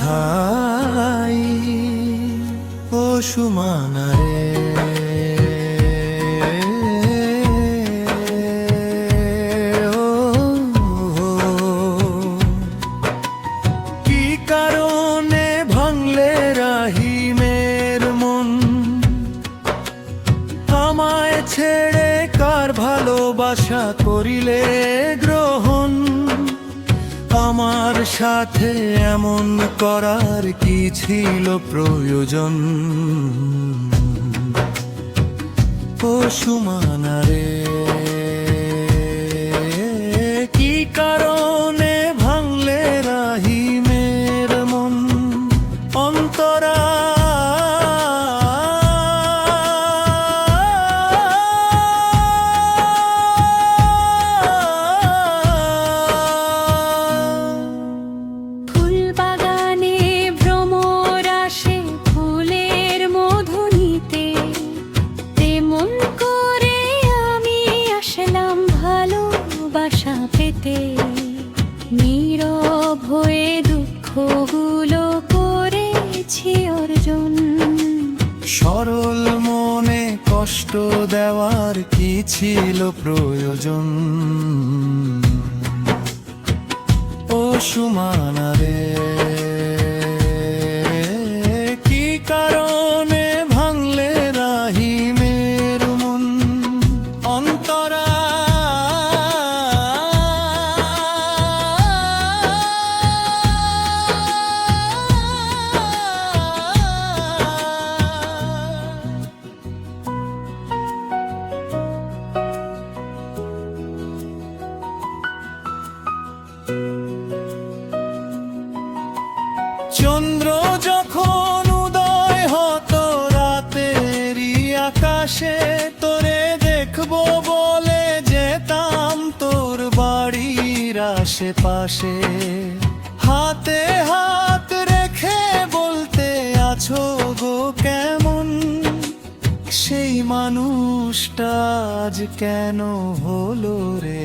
কোথায় ও সুমানা রে? কি কারণে ভাঙলে রাহিমের মন? আমায় ছেড়ে কার ভালোবাসা করিলে গ্রহণ? আমার সাথে এমন করার কি ছিল প্রয়োজন? ও সুমানা রে, কি কারণে ভাঙলে রাহিমের মন? অন্তরা নীরব হয়ে দুঃখগুলো করেছি অর্জন। সরল মনে কষ্ট দেওয়ার কি ছিল প্রয়োজন? ও সুমানা রে, কি কারণে ভাঙলে রাহিমের মন? অন্তরা চন্দ্র যখন উদয় হতো রাতেরই আকাশে, তোরে দেখবো বলে যেতাম তোর বাড়ির আশেপাশে। হাতে হাত রেখে বলতে আছো গো কেমন? সেই মানুষটা আজ কেন হলো রে